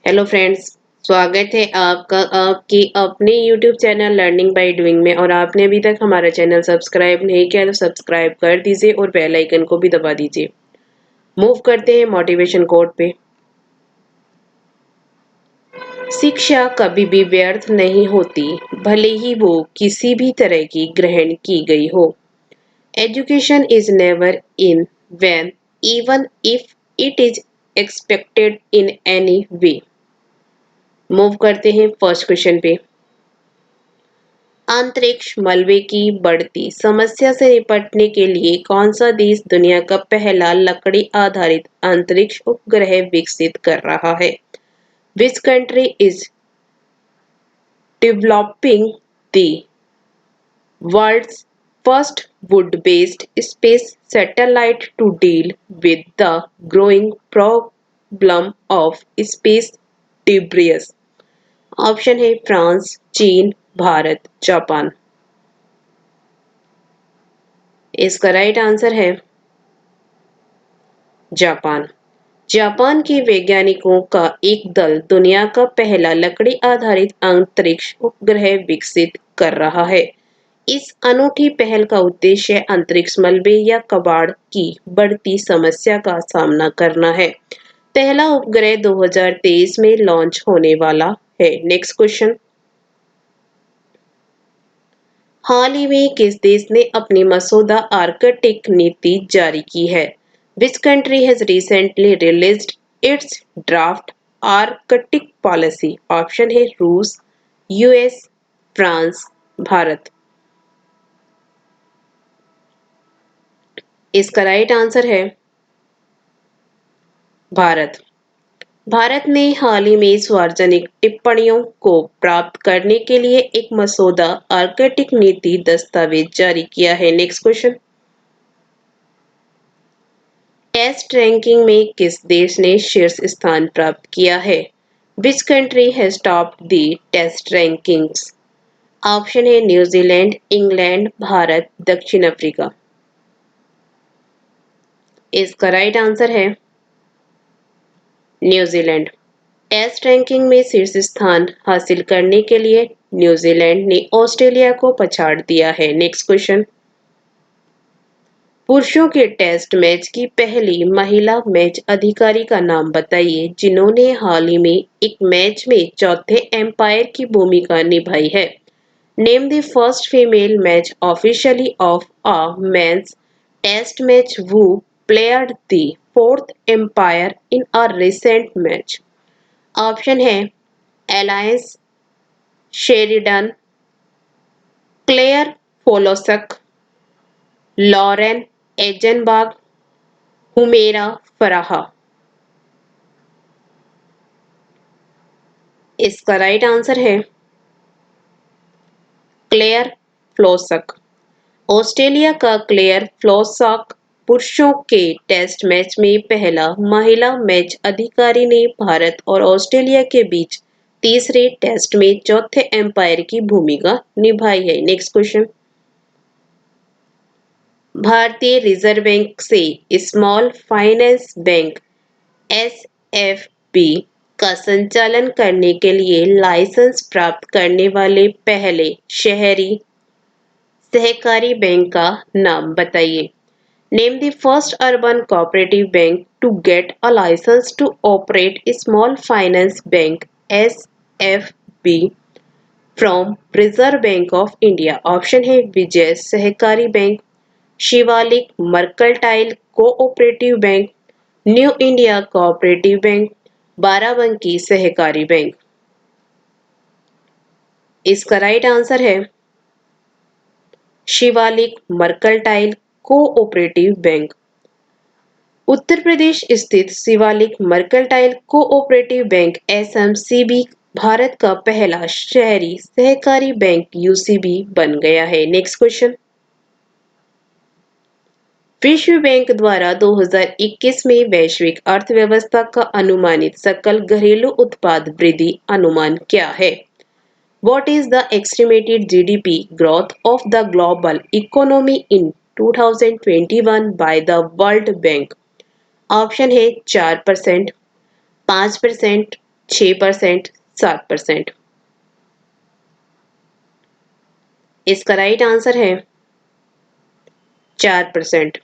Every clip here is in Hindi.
Hello friends. स्वागत है आपका आपकी अपने YouTube channel learning by doing में। और आपने अभी तक हमारा चैनल सब्सक्राइब नहीं किया तो सब्सक्राइब कर दीजिए और बेल आइकन को भी दबा दीजिए। मूव करते हैं मोटिवेशन कोट पे। शिक्षा कभी भी व्यर्थ नहीं होती, भले ही वो किसी भी तरह की ग्रहण की गई हो। Education is never in vain, even if it is expected in any way. Move करते हैं फर्स्ट क्वेश्चन पे। अंतरिक्ष मलबे की बढ़ती समस्या से निपटने के लिए कौन सा देश दुनिया का पहला लकड़ी आधारित अंतरिक्ष उपग्रह विकसित कर रहा है? Which country is developing the world's first wood-based space satellite to deal with the growing problem of space debris? Option है फ्रांस, चीन, भारत, जापान। इसका राइट आंसर है जापान। जापान के वैज्ञानिकों का एक दल दुनिया का पहला लकड़ी आधारित अंतरिक्ष उपग्रह विकसित कर रहा है। इस अनूठी पहल का उद्देश्य अंतरिक्ष मलबे या कबाड़ की बढ़ती समस्या का सामना करना है। पहला उपग्रह 2023 में लॉन्च होने वाला है। Next question. हाल ही में किस देश ने अपनी मसौदा आर्कटिक नीति जारी की है? Which country has recently released its draft Arctic policy? Option है रूस, यूएस, फ्रांस, भारत। इसका राइट आंसर है भारत। भारत ने हाल ही में सार्वजनिक टिप्पणियों को प्राप्त करने के लिए एक मसौदा आर्कटिक नीति दस्तावेज जारी किया है। Next question. टेस्ट रैंकिंग में किस देश ने शीर्ष स्थान प्राप्त किया है? Which country has topped the test rankings? Option है न्यूजीलैंड, इंग्लैंड, भारत, दक्षिण अफ्रीका। इसका राइट आंसर है न्यूजीलैंड। टेस्ट रैंकिंग में शीर्ष स्थान हासिल करने के लिए न्यूजीलैंड ने ऑस्ट्रेलिया को पछाड़ दिया है। Next question. पुरुषों के टेस्ट मैच की पहली महिला मैच अधिकारी का नाम बताइए जिन्होंने हाल ही में एक मैच में चौथे एम्पायर की भूमिका निभाई है। Name the first female match officially of a men's test match who played the fourth umpire in a recent match. Option है Eloise Sheridan, Claire Polosak, Lauren Agenbag, Humaira Farah. इसका राइट आंसर है क्लेयर फ्लोसक। ऑस्ट्रेलिया का क्लेयर फ्लोसक पुरुषों के टेस्ट मैच में पहला महिला मैच अधिकारी ने भारत और ऑस्ट्रेलिया के बीच तीसरे टेस्ट में चौथे एम्पायर की भूमिका निभाई है। Next question. भारतीय रिजर्व बैंक से स्मॉल फाइनेंस बैंक एसएफबी का संचालन करने के लिए लाइसेंस प्राप्त करने वाले पहले शहरी सहकारी बैंक का नाम बताइए। Name the first urban cooperative bank to get a licence to operate small finance bank SFB from Reserve Bank of India. Option है Vijay Sahakari bank, Shivalik mercantile cooperative bank, new India cooperative bank, Barabanki Sahakari bank. इसका राइट आंसर है Shivalik mercantile cooperative bank. Uttar Pradesh स्थित Shivalik mercantile cooperative bank SMCB Bharat का पहला शहरी सहकारी बैंक यूसीबी बन गया है। Next question. विश्व बैंक द्वारा 2021 में वैश्विक अर्थव्यवस्था का अनुमानित सकल घरेलू उत्पाद वृद्धि अनुमान क्या है? What is the estimated GDP growth of the global economy in 2021 by the World Bank? Option है 4%, 5%, 6%, 7%। इसका राइट आंसर है 4%।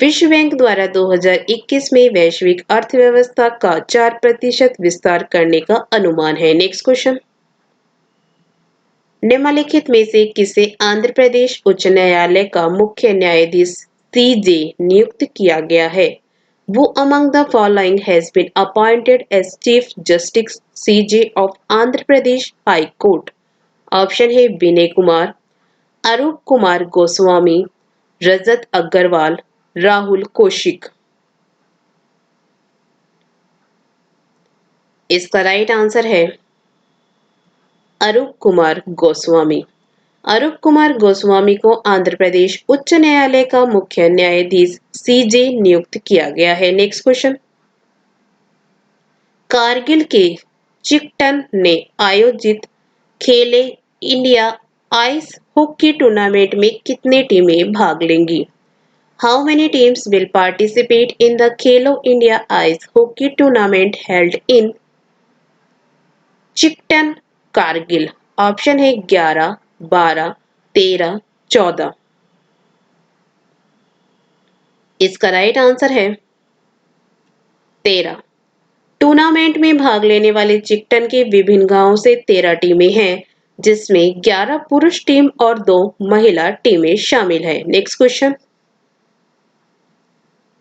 विश्व बैंक द्वारा 2021 में वैश्विक अर्थव्यवस्था का 4% विस्तार करने का अनुमान है। Next question. निम्नलिखित में से किसे आंध्र प्रदेश उच्च न्यायालय का मुख्य न्यायाधीश सीजे नियुक्त किया गया है? Who among the following has been appointed as Chief Justice CJ of Andhra Pradesh High Court? Option है विनय कुमार, अरूप कुमार गोस्वामी, रजत अग्रवाल, राहुल कौशिक। इसका राइट आंसर है अरूप कुमार गोस्वामी। अरूप कुमार गोस्वामी को आंध्र प्रदेश उच्च न्यायालय का मुख्य न्यायाधीश सीजे नियुक्त किया गया है। Next question. कारगिल के चिकटन ने आयोजित खेले इंडिया आइस हॉकी टूर्नामेंट में कितने टीमें भाग लेंगी? How many teams will participate in the Khelo India ice hockey tournament held in Chiktan Kargil? Option है 11, 12, 13, 14। इसका राइट आंसर है 13। टूर्नामेंट में भाग लेने वाले चिकटन के विभिन्न गांवों से 13 टीमें हैं, जिसमें 11 पुरुष टीम और 2 महिला टीमें शामिल है। Next question.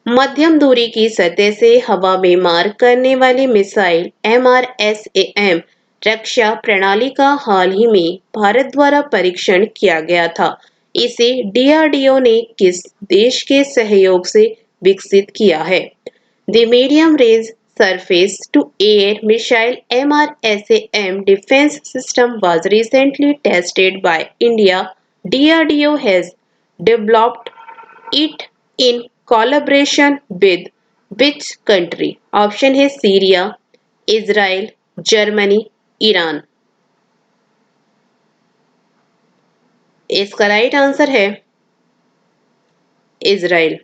मध्यम दूरी की सतह से हवा में मार करने वाली मिसाइल MRSAM रक्षा प्रणाली का हाल ही में भारत द्वारा परीक्षण किया गया था। इसे DRDO ने किस देश के सहयोग से विकसित किया है? The medium range surface to air missile MRSAM defense system was recently tested by India. DRDO has developed it in collaboration with which country? Option है सीरिया, इजराइल, जर्मनी, ईरान। इसका राइट आंसर है इजराइल।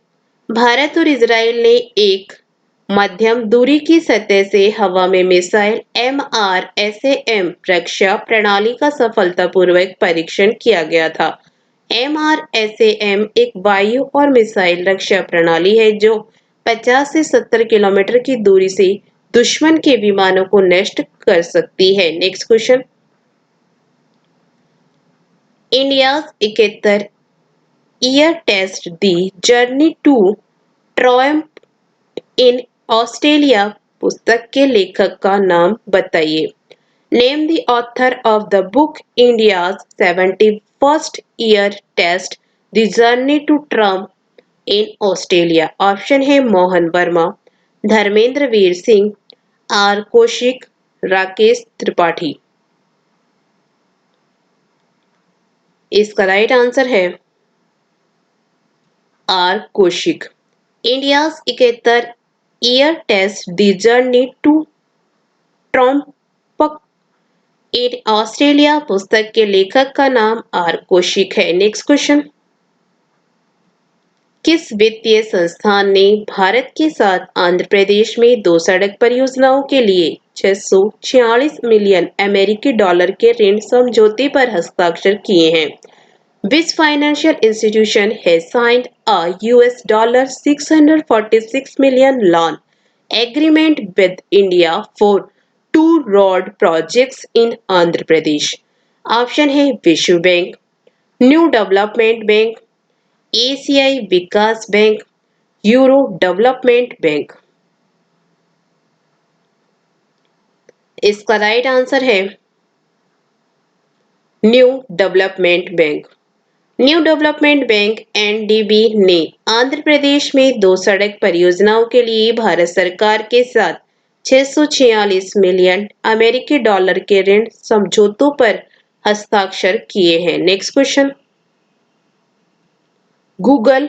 भारत और इजराइल ने एक मध्यम दूरी की सतह से हवा में मिसाइल MRSAM रक्षा प्रणाली का सफलतापूर्वक परीक्षण किया गया था। MRSAM एक वायु और मिसाइल रक्षा प्रणाली है जो 50 से 70 किलोमीटर की दूरी से दुश्मन के विमानों को नष्ट कर सकती है। Next question. India's 71 year test the journey to triumph in Australia पुस्तक के लेखक का नाम बताइए। Name the author of the book India's 71st year test the journey to trump in Australia. Option है मोहन वर्मा, धर्मेंद्र वीर सिंह, आर कौशिक, राकेश त्रिपाठी। इसका राइट आंसर है R Kaushik. India's 71 year test the journey to trump in Australia पुस्तक के लेखक का नाम आर कौशिक है। Next question. किस वित्तीय संस्थान ने भारत के साथ आंध्र प्रदेश में 2 सड़क परियोजनाओं के लिए 646 मिलियन अमेरिकी डॉलर के ऋण समझौते पर हस्ताक्षर किए हैं? Which financial institution has signed a $646 million loan agreement with India for 2 road projects in Andhra Pradesh? Option है विश्व बैंक, न्यू डेवलपमेंट बैंक, एशियाई विकास बैंक, यूरो डेवलपमेंट बैंक। इसका राइट आंसर है new development bank. New development bank NDB ने आंध्र प्रदेश में 2 सड़क परियोजनाओं के लिए भारत सरकार के साथ 646 मिलियन अमेरिकी डॉलर के ऋण समझौतों पर हस्ताक्षर किए हैं। Next question. गूगल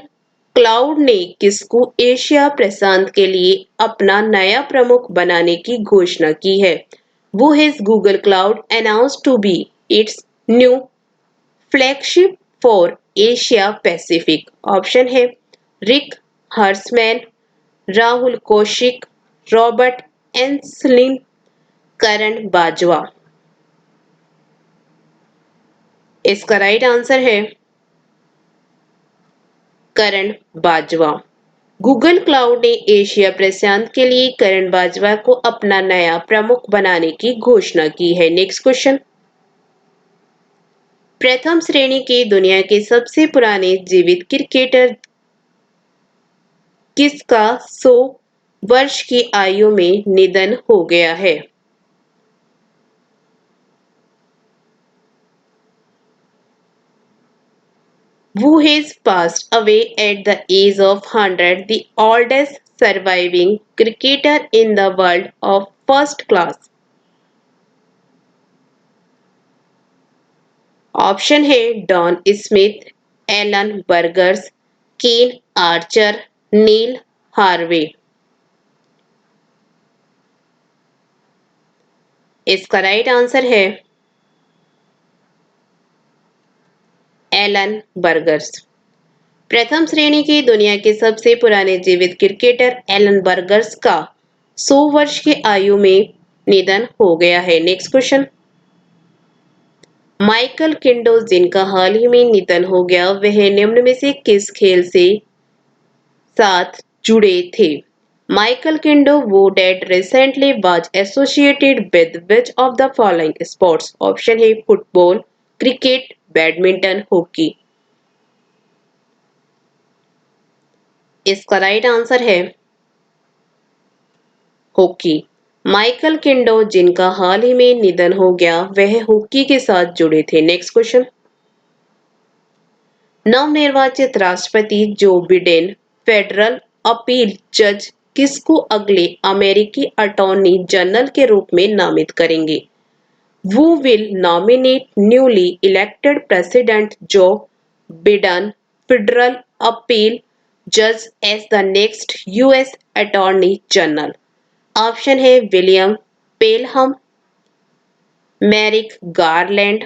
क्लाउड ने किसको एशिया प्रशांत के लिए अपना नया प्रमुख बनाने की घोषणा की है? Who has Google Cloud announced to be its new flagship for Asia Pacific? Option है रिक हर्समैन, राहुल कौशिक, रॉबर्ट एंसलिन, करण बाजवा। इसका राइट आंसर है करण बाजवा। गूगल क्लाउड ने एशिया प्रशांत के लिए करण बाजवा को अपना नया प्रमुख बनाने की घोषणा की है। Next question. प्रथम श्रेणी के दुनिया के सबसे पुराने जीवित क्रिकेटर किसका 100 वर्ष की आयु में निधन हो गया है? Who has passed away at the age of 100, the oldest surviving cricketer in the world of first class? Option है डॉन स्मिथ, एलन बर्गर्स, केन आर्चर, नील हार्वे। इसका राइट आंसर है एलन बर्गर्स। प्रथम श्रेणी की दुनिया के सबसे पुराने जीवित क्रिकेटर एलन बर्गर्स का 100 वर्ष की आयु में निधन हो गया है। Next question. माइकल किंडो जिनका हाल ही में निधन हो गया, वह निम्न में से किस खेल से साथ जुड़े थे? Michael Kindo who died recently was associated with which of the following sports? Option है फुटबॉल, क्रिकेट, बैडमिंटन, हॉकी। इसका राइट आंसर है हॉकी। माइकल किंडो जिनका हाल ही में निधन हो गया, वह हॉकी के साथ जुड़े थे। Next question. नवनिर्वाचित राष्ट्रपति जो बिडेन फेडरल अपील जज किसको अगले अमेरिकी अटॉर्नी जनरल के रूप में नामित करेंगे? Who will nominate newly elected President Joe Biden federal appeal judge as the next US Attorney General? Option है William Pelham, Merrick Garland,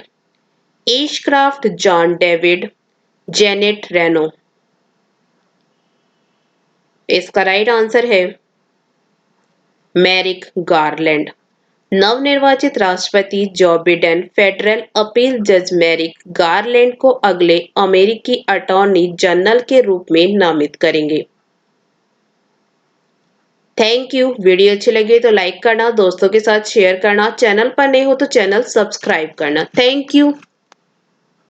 Ashcroft John David, Janet Reno. इसका राइट आंसर है मैरिक गारलैंड। नवनिर्वाचित राष्ट्रपति जो बिडेन फेडरल अपील जज मैरिक गारलैंड को अगले अमेरिकी अटॉर्नी जनरल के रूप में नामित करेंगे। Thank you. वीडियो अच्छी लगे तो लाइक करना, दोस्तों के साथ शेयर करना, चैनल पर नए हो तो चैनल सब्सक्राइब करना। Thank you.